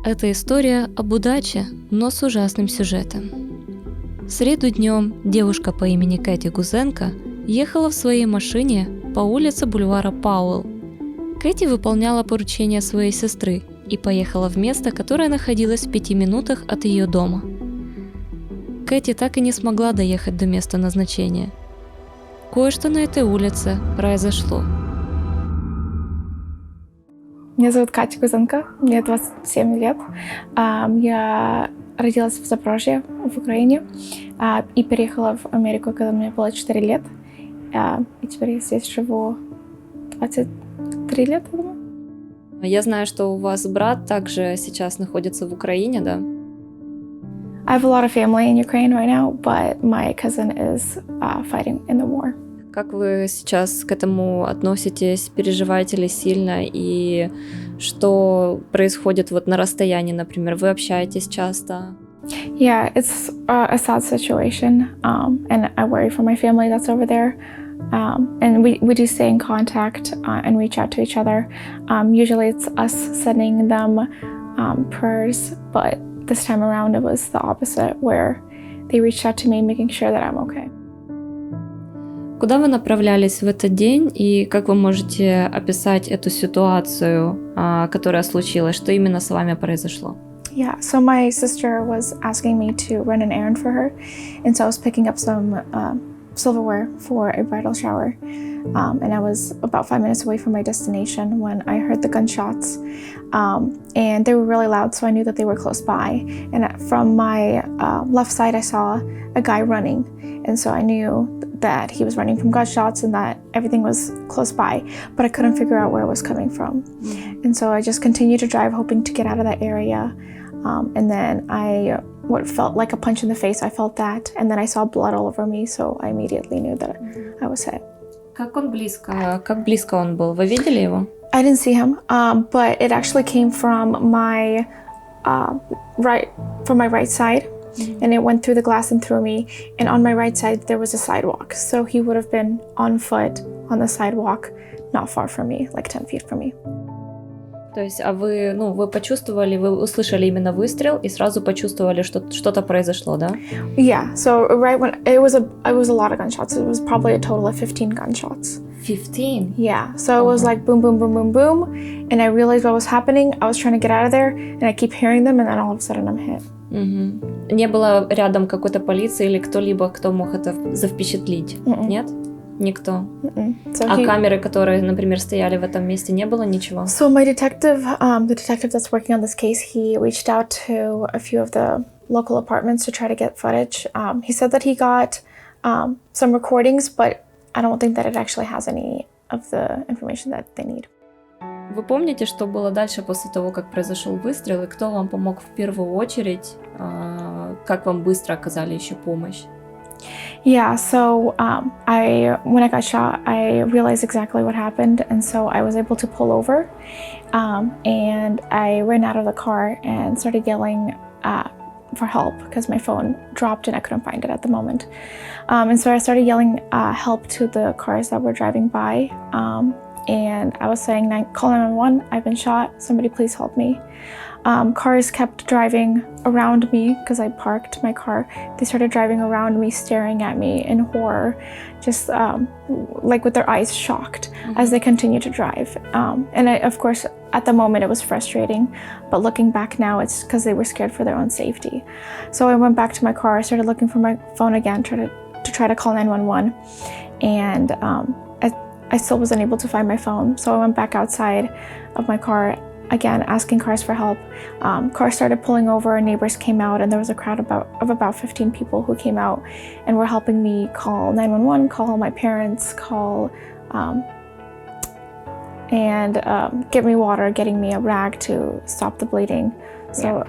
Это история об удаче, но с ужасным сюжетом. В среду днем девушка по имени Кэти Гузенко ехала в своей машине по улице бульвара Пауэлл. Кэти выполняла поручение своей сестры и поехала в место, которое находилось в 5 минутах от ее дома. Кэти так и не смогла доехать до места назначения. Кое-что на этой улице произошло. Меня зовут Катя Гузенко, мне 27 лет. Я родилась в Запорожье, в Украине, и переехала в Америку, когда мне было 4 лет. И теперь я здесь живу 23 лета, думаю. Я знаю, что у вас брат также сейчас находится в Украине, да? I have a lot of family in Ukraine right now, but my cousin is fighting in the war. Как вы сейчас к этому относитесь? Переживаете ли сильно? И что происходит вот на расстоянии, например? Вы общаетесь часто? Yeah, it's a sad situation, and I worry for my family that's over there. And we do stay in contact and reach out to each other. Usually it's us sending them prayers, but this time around it was the opposite, where they reached out to me, making sure that I'm okay. Куда вы направлялись в этот день и как вы можете описать эту ситуацию, которая случилась? Что именно с вами произошло? Yeah, so my sister was asking me to run an errand for her, and so I was picking up some silverware for a bridal shower, and I was about 5 minutes away from my destination when I heard the gunshots, and they were really loud, so I knew that they were close by. And from my left side, I saw a guy running, and so I knew that he was running from gunshots and that everything was close by, but I couldn't figure out where it was coming from. And so I just continued to drive, hoping to get out of that area. And then what felt like a punch in the face, I felt that, and then I saw blood all over me, so I immediately knew that I was hit. Как близко он был? Вы видели его? I didn't see him, but it actually came from my right side. And it went through the glass and through me. And on my right side, there was a sidewalk. So he would have been on foot on the sidewalk, not far from me, like 10 feet from me. То есть, вы почувствовали, вы услышали именно выстрел и сразу почувствовали, что что-то произошло, да? Yeah. So right when it was a lot of gunshots. It was probably a total of 15 gunshots. 15? Yeah. So it was like boom, boom, boom, boom, boom. And I realized what was happening. I was trying to get out of there, and I keep hearing them, and then all of a sudden I'm hit. Не было рядом какой-то полиции или кто-либо, кто мог это запечатлить? Нет? Никто? So камеры, которые, например, стояли в этом месте, не было ничего? So my detective, the detective that's working on this case, he reached out to a few of the local apartments to try to get footage. He said that he got some recordings, but I don't think that it actually has any of the information that they need. Вы помните, что было дальше после того, как произошел выстрел, и кто вам помог в первую очередь? Как вам быстро оказали еще помощь? Yeah, so when I got shot, I realized exactly what happened, and so I was able to pull over, and I ran out of the car and started yelling for help because my phone dropped and I couldn't find it at the moment. And so I started yelling help to the cars that were driving by. And I was saying, call 911, I've been shot, somebody please help me. Cars kept driving around me because I parked my car. They started driving around me, staring at me in horror, just like with their eyes shocked as they continued to drive. And of course, at the moment it was frustrating, but looking back now, it's because they were scared for their own safety. So I went back to my car, I started looking for my phone again, to try to call 911. And I still wasn't able to find my phone, so I went back outside of my car, again asking cars for help. Cars started pulling over, neighbors came out, and there was a crowd of about 15 people who came out and were helping me call 911, call my parents, and get me water, getting me a rag to stop the bleeding. So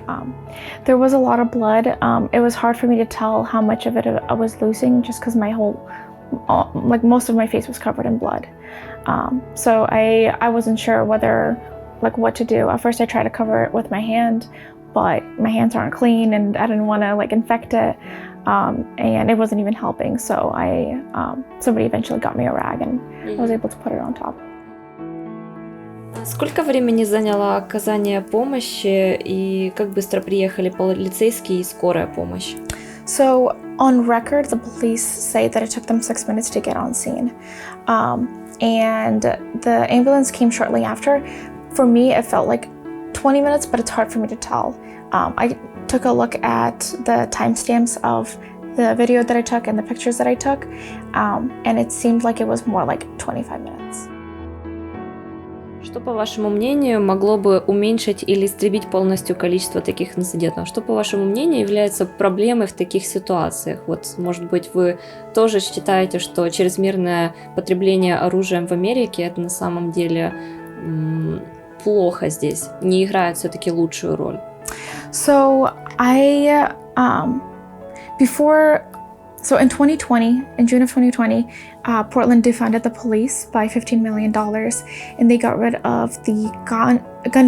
there was a lot of blood. It was hard for me to tell how much of it I was losing, just because most of my face was covered in blood. So I wasn't sure what to do. At first I tried to cover it with my hand, but my hands aren't clean and I didn't want to infect it, and it wasn't even helping. So somebody eventually got me a rag and I was able to put it on top. Сколько времени заняло оказание помощи и как быстро приехали полицейские и скорая помощь? So, on record, the police say that it took them 6 minutes to get on scene. And the ambulance came shortly after. For me, it felt like 20 minutes, but it's hard for me to tell. I took a look at the timestamps of the video that I took and the pictures that I took, and it seemed like it was more like 25 minutes. Что, по вашему мнению, могло бы уменьшить или истребить полностью количество таких инцидентов? Что, по вашему мнению, является проблемой в таких ситуациях? Вот, может быть, вы тоже считаете, что чрезмерное потребление оружием в Америке это на самом деле плохо здесь, не играет все-таки лучшую роль? So in 2020, in June of 2020, Portland defunded the police by $15 million, and they got rid of the gun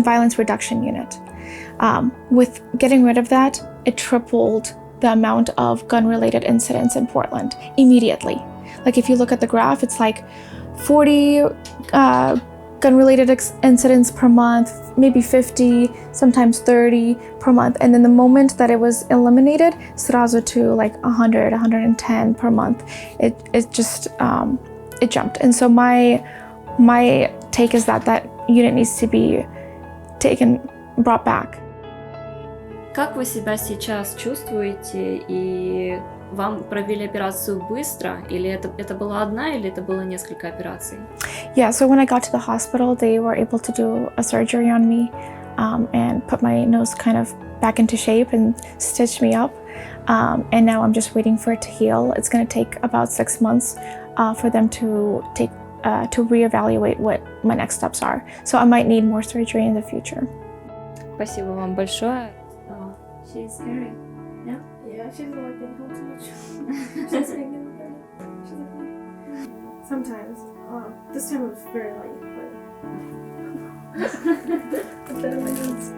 violence reduction unit. With getting rid of that, it tripled the amount of gun-related incidents in Portland immediately. Like if you look at the graph, it's like 40 gun-related incidents per month, maybe 50, sometimes 30 per month. And then the moment that it was eliminated, srazu to like 100, 110 per month. It just, it jumped. And so my take is that unit needs to be brought back. Как вы себя сейчас чувствуете и вам провели операцию быстро, или это была одна, или это было несколько операций? Yeah, so when I got to the hospital, they were able to do a surgery on me and put my nose kind of back into shape and stitch me up. And now I'm just waiting for it to heal. It's going to take about 6 months for them to reevaluate what my next steps are. So I might need more surgery in the future. Спасибо вам большое. She's scary. Yeah? Yeah, she's like been home too much. She's been getting better. She's okay. Sometimes. This time it was very light, but. Put that in my notes.